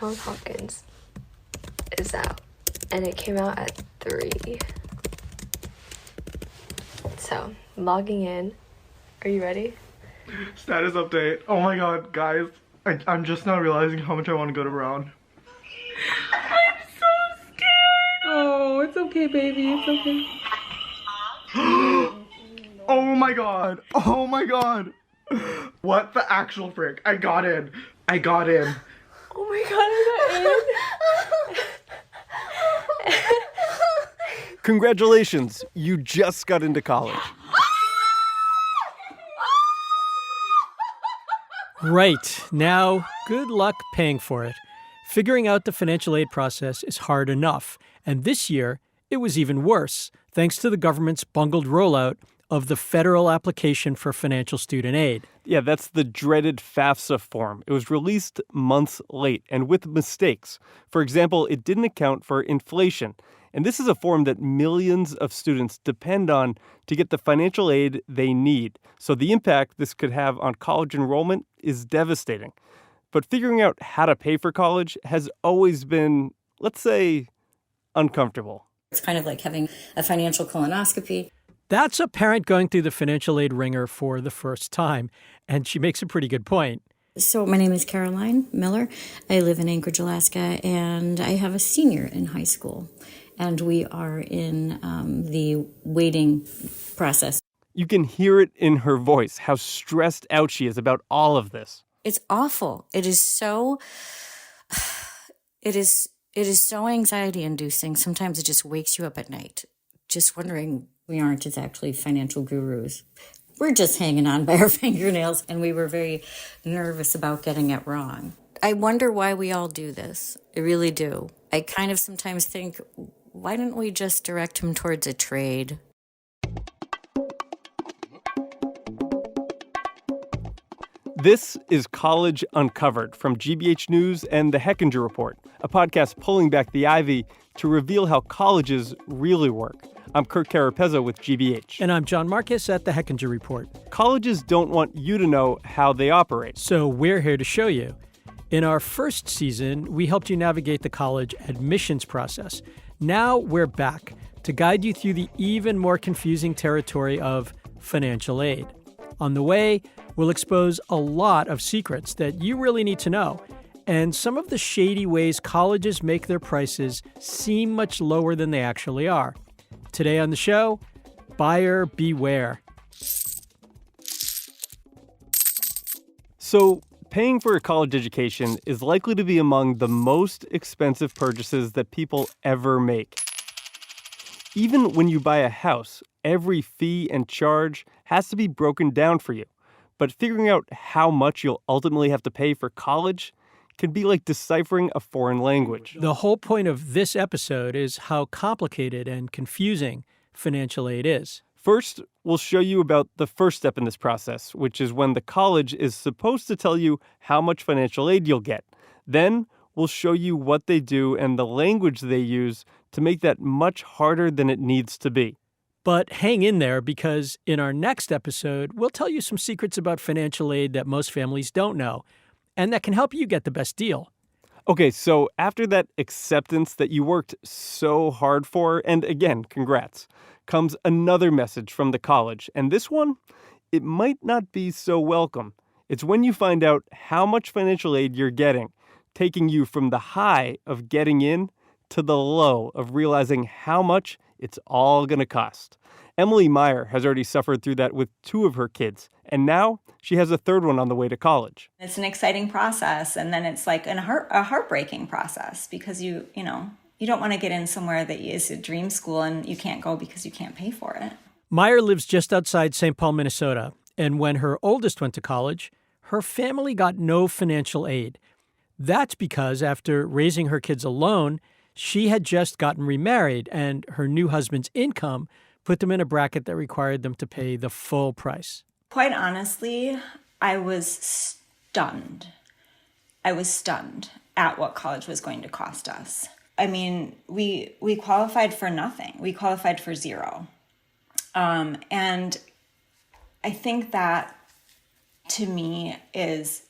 Johns Hopkins is out, and it came out at 3. So, logging in. Are you ready? Status update. Oh my god, guys. I'm just now realizing how much I want to go to Brown. I'm so scared. Oh, it's okay, baby. It's okay. Oh my god. Oh my god. What the actual frick? I got in. I got in. Oh my god, I got in. Congratulations, you just got into college. Right. Now, good luck paying for it. Figuring out the financial aid process is hard enough. And this year, it was even worse, thanks to the government's bungled rollout of the federal application for financial student aid. Yeah, that's the dreaded FAFSA form. It was released months late and with mistakes. For example, it didn't account for inflation. And this is a form that millions of students depend on to get the financial aid they need. So the impact this could have on college enrollment is devastating. But figuring out how to pay for college has always been, let's say, uncomfortable. It's kind of like having a financial colonoscopy. That's a parent going through the financial aid ringer for the first time. And she makes a pretty good point. So my name is Caroline Miller. I live in Anchorage, Alaska, and I have a senior in high school. And we are in the waiting process. You can hear it in her voice, how stressed out she is about all of this. It's awful. It is so anxiety inducing. Sometimes it just wakes you up at night, just wondering we aren't just actually financial gurus. We're just hanging on by our fingernails, and we were very nervous about getting it wrong. I wonder why we all do this. I really do. I kind of sometimes think, why didn't we just direct him towards a trade? This is College Uncovered from gbhnews and the Hechinger Report, a podcast pulling back the ivy to reveal how colleges really work. I'm Kirk Carapezza with GBH. And I'm John Marcus at the Hechinger Report. Colleges don't want you to know how they operate. So we're here to show you. In our first season, we helped you navigate the college admissions process. Now we're back to guide you through the even more confusing territory of financial aid. On the way, we'll expose a lot of secrets that you really need to know, and some of the shady ways colleges make their prices seem much lower than they actually are. Today on the show, buyer beware. So, paying for a college education is likely to be among the most expensive purchases that people ever make. Even when you buy a house, every fee and charge has to be broken down for you. But figuring out how much you'll ultimately have to pay for college can be like deciphering a foreign language. The whole point of this episode is how complicated and confusing financial aid is. First, we'll show you about the first step in this process, which is when the college is supposed to tell you how much financial aid you'll get. Then, we'll show you what they do and the language they use to make that much harder than it needs to be. But hang in there, because in our next episode, we'll tell you some secrets about financial aid that most families don't know, and that can help you get the best deal. Okay, so after that acceptance that you worked so hard for, and again, congrats, comes another message from the college. And this one, it might not be so welcome. It's when you find out how much financial aid you're getting, taking you from the high of getting in to the low of realizing how much it's all going to cost. Emily Meyer has already suffered through that with 2 of her kids, and now she has a 3rd one on the way to college. It's an exciting process, and then it's like a heartbreaking process because you don't want to get in somewhere that is a dream school and you can't go because you can't pay for it. Meyer lives just outside St. Paul, Minnesota, and when her oldest went to college, her family got no financial aid. That's because after raising her kids alone, she had just gotten remarried, and her new husband's income put them in a bracket that required them to pay the full price. Quite honestly, I was stunned. I was stunned at what college was going to cost us. I mean, we qualified for nothing. We qualified for 0. And I think that, to me, is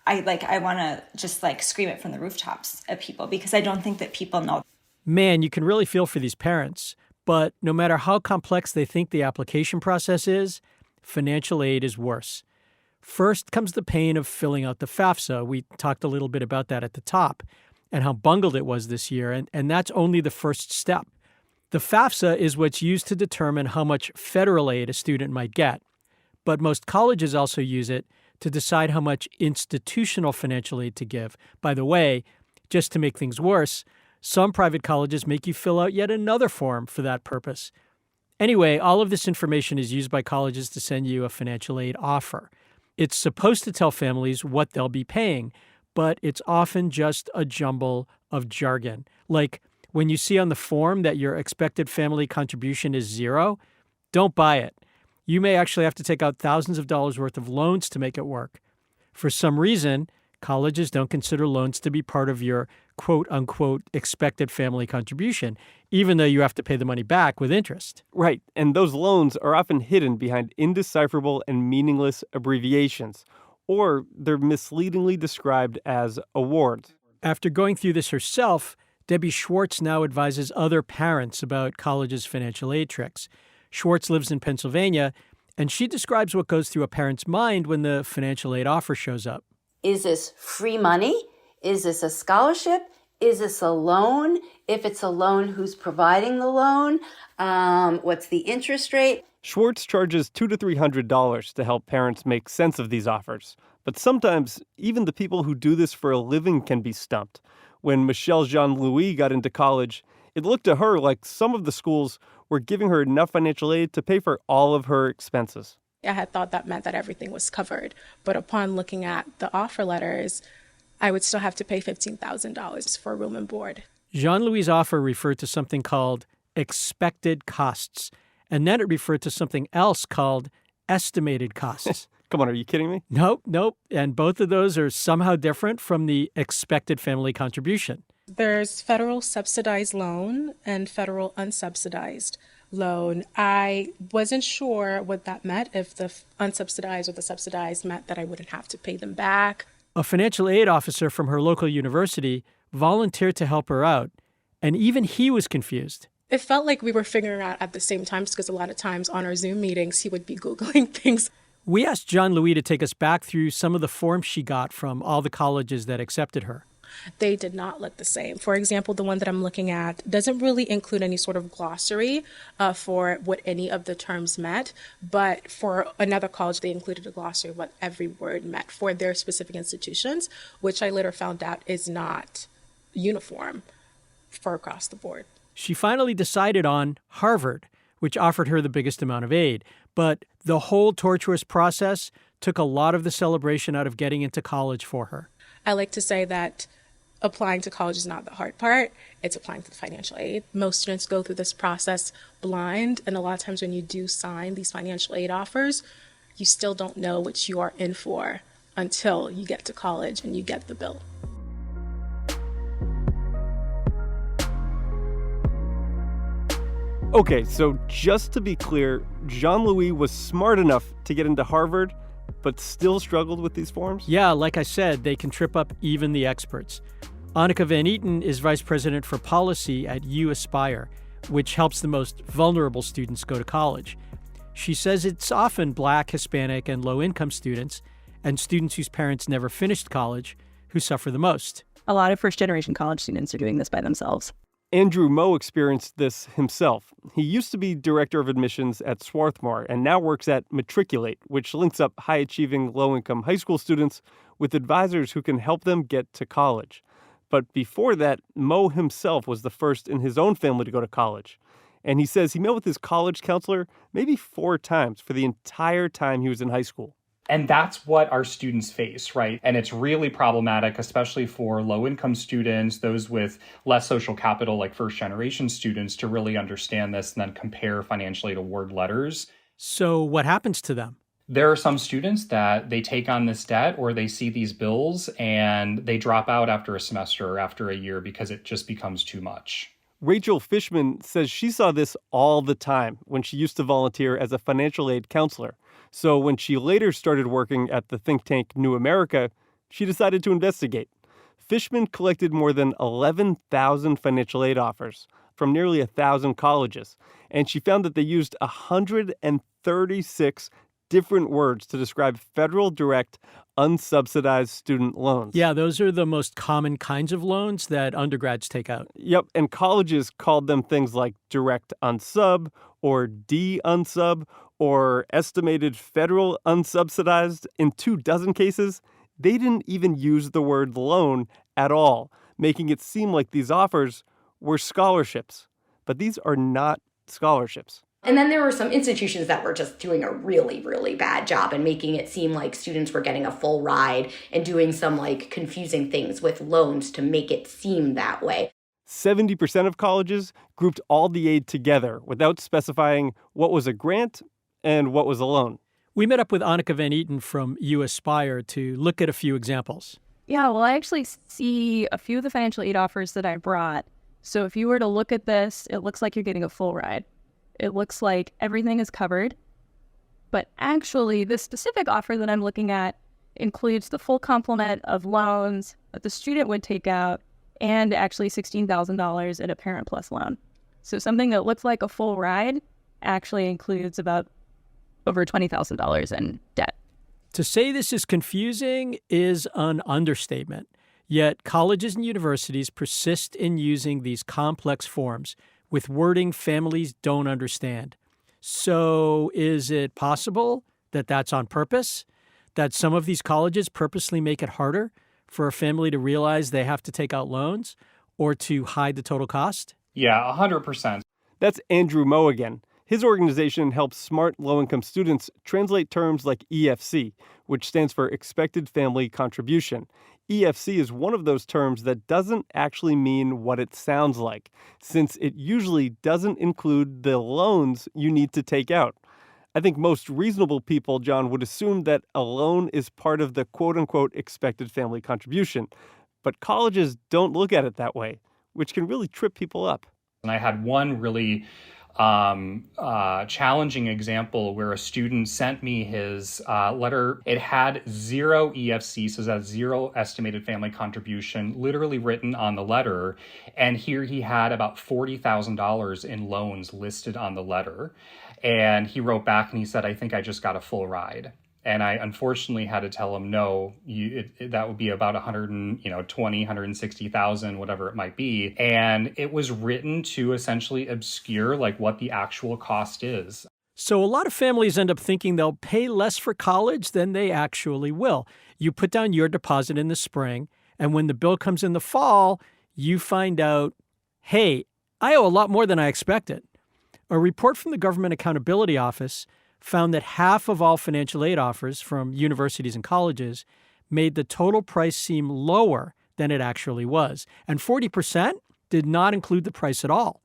I want to just like scream it from the rooftops at people because I don't think that people know. Man, you can really feel for these parents. But no matter how complex they think the application process is, financial aid is worse. First comes the pain of filling out the FAFSA. We talked a little bit about that at the top and how bungled it was this year, and that's only the first step. The FAFSA is what's used to determine how much federal aid a student might get. But most colleges also use it to decide how much institutional financial aid to give. By the way, just to make things worse, some private colleges make you fill out yet another form for that purpose. Anyway, all of this information is used by colleges to send you a financial aid offer. It's supposed to tell families what they'll be paying, but it's often just a jumble of jargon. Like when you see on the form that your expected family contribution is 0, don't buy it. You may actually have to take out thousands of dollars worth of loans to make it work. For some reason, colleges don't consider loans to be part of your quote-unquote expected family contribution, even though you have to pay the money back with interest. Right, and those loans are often hidden behind indecipherable and meaningless abbreviations, or they're misleadingly described as awards. After going through this herself, Debbie Schwartz now advises other parents about colleges' financial aid tricks. Schwartz lives in Pennsylvania, and she describes what goes through a parent's mind when the financial aid offer shows up. Is this free money? Is this a scholarship? Is this a loan? If it's a loan, who's providing the loan? What's the interest rate? Schwartz charges $200 to $300 to help parents make sense of these offers. But sometimes, even the people who do this for a living can be stumped. When Michelle Jean-Louis got into college, it looked to her like some of the schools were giving her enough financial aid to pay for all of her expenses. I had thought that meant that everything was covered. But upon looking at the offer letters, I would still have to pay $15,000 for room and board. Jean-Louis' offer referred to something called expected costs, and then it referred to something else called estimated costs. Come on, are you kidding me? Nope. And both of those are somehow different from the expected family contribution. There's federal subsidized loan and federal unsubsidized loan. I wasn't sure what that meant, if the unsubsidized or the subsidized meant that I wouldn't have to pay them back. A financial aid officer from her local university volunteered to help her out, and even he was confused. It felt like we were figuring out at the same time, because a lot of times on our Zoom meetings, he would be Googling things. We asked Jean-Louis to take us back through some of the forms she got from all the colleges that accepted her. They did not look the same. For example, the one that I'm looking at doesn't really include any sort of glossary for what any of the terms meant, but for another college, they included a glossary of what every word meant for their specific institutions, which I later found out is not uniform for across the board. She finally decided on Harvard, which offered her the biggest amount of aid. But the whole tortuous process took a lot of the celebration out of getting into college for her. I like to say that applying to college is not the hard part. It's applying to the financial aid. Most students go through this process blind, and a lot of times when you do sign these financial aid offers, you still don't know what you are in for until you get to college and you get the bill. Okay, so just to be clear, Jean-Louis was smart enough to get into Harvard, but still struggled with these forms? Yeah, like I said, they can trip up even the experts. Annika Van Eaton is vice president for policy at U Aspire, which helps the most vulnerable students go to college. She says it's often Black, Hispanic, and low-income students, and students whose parents never finished college, who suffer the most. A lot of first-generation college students are doing this by themselves. Andrew Moe experienced this himself. He used to be director of admissions at Swarthmore and now works at Matriculate, which links up high-achieving, low-income high school students with advisors who can help them get to college. But before that, Moe himself was the first in his own family to go to college. And he says he met with his college counselor maybe 4 times for the entire time he was in high school. And that's what our students face, right? And it's really problematic, especially for low-income students, those with less social capital, like first-generation students, to really understand this and then compare financial aid award letters. So what happens to them? There are some students that they take on this debt or they see these bills and they drop out after a semester or after a year because it just becomes too much. Rachel Fishman says she saw this all the time when she used to volunteer as a financial aid counselor. So when she later started working at the think tank New America, She decided to investigate. Fishman collected more than 11,000 financial aid offers from nearly 1,000 colleges, and she found that they used 136 different words to describe federal direct unsubsidized student loans. Yeah, those are the most common kinds of loans that undergrads take out. Yep, and colleges called them things like direct unsub or D-unsub or estimated federal unsubsidized. In 24 cases, they didn't even use the word loan at all, making it seem like these offers were scholarships. But these are not scholarships. And then there were some institutions that were just doing a really, really bad job and making it seem like students were getting a full ride and doing some like confusing things with loans to make it seem that way. 70% of colleges grouped all the aid together without specifying what was a grant and what was a loan. We met up with Annika Van Eaton from U Aspire to look at a few examples. Yeah, well, I actually see a few of the financial aid offers that I brought. So if you were to look at this, it looks like you're getting a full ride. It looks like everything is covered. But actually, the specific offer that I'm looking at includes the full complement of loans that the student would take out and actually $16,000 in a Parent Plus loan. So something that looks like a full ride actually includes about over $20,000 in debt. To say this is confusing is an understatement. Yet colleges and universities persist in using these complex forms with wording families don't understand. So is it possible that that's on purpose? That some of these colleges purposely make it harder for a family to realize they have to take out loans or to hide the total cost? Yeah, 100%. That's Andrew Moe again. His organization helps smart low-income students translate terms like EFC, which stands for Expected Family Contribution. EFC is one of those terms that doesn't actually mean what it sounds like, since it usually doesn't include the loans you need to take out. I think most reasonable people, John, would assume that a loan is part of the quote-unquote expected family contribution. But colleges don't look at it that way, which can really trip people up. And I had one really challenging example where a student sent me his letter. It had 0 EFC, so that's 0 estimated family contribution, literally written on the letter. And here he had about $40,000 in loans listed on the letter. And he wrote back and he said, I think I just got a full ride. And I unfortunately had to tell him, no, that would be about $160,000, whatever it might be. And it was written to essentially obscure like what the actual cost is. So a lot of families end up thinking they'll pay less for college than they actually will. You put down your deposit in the spring, and when the bill comes in the fall, you find out, hey, I owe a lot more than I expected. A report from the Government Accountability Office found that half of all financial aid offers from universities and colleges made the total price seem lower than it actually was. And 40% did not include the price at all.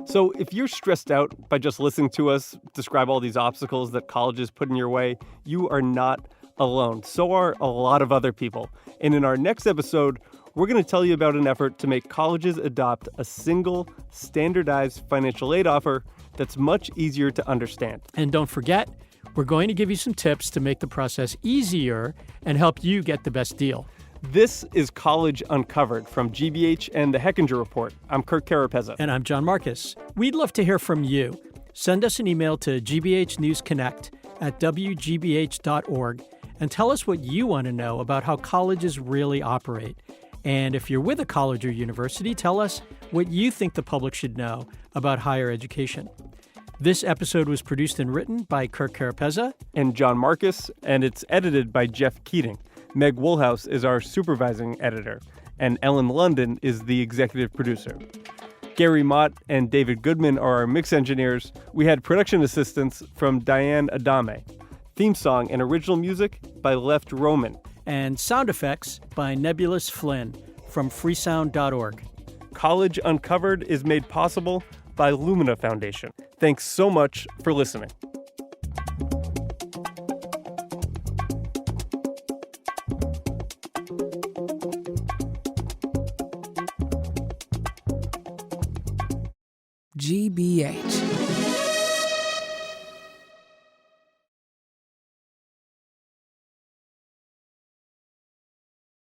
So if you're stressed out by just listening to us describe all these obstacles that colleges put in your way, you are not alone. So are a lot of other people. And in our next episode, we're going to tell you about an effort to make colleges adopt a single, standardized financial aid offer that's much easier to understand. And don't forget, we're going to give you some tips to make the process easier and help you get the best deal. This is College Uncovered from GBH and the Hechinger Report. I'm Kirk Carapezza. And I'm John Marcus. We'd love to hear from you. Send us an email to gbhnewsconnect@wgbh.org and tell us what you want to know about how colleges really operate. And if you're with a college or university, tell us what you think the public should know about higher education. This episode was produced and written by Kirk Carapezza and John Marcus, and it's edited by Jeff Keating. Meg Woolhouse is our supervising editor, and Ellen London is the executive producer. Gary Mott and David Goodman are our mix engineers. We had production assistance from Diane Adame. Theme song and original music by Left Roman. And sound effects by Nebulous Flynn from freesound.org. College Uncovered is made possible by Lumina Foundation. Thanks so much for listening. GBH.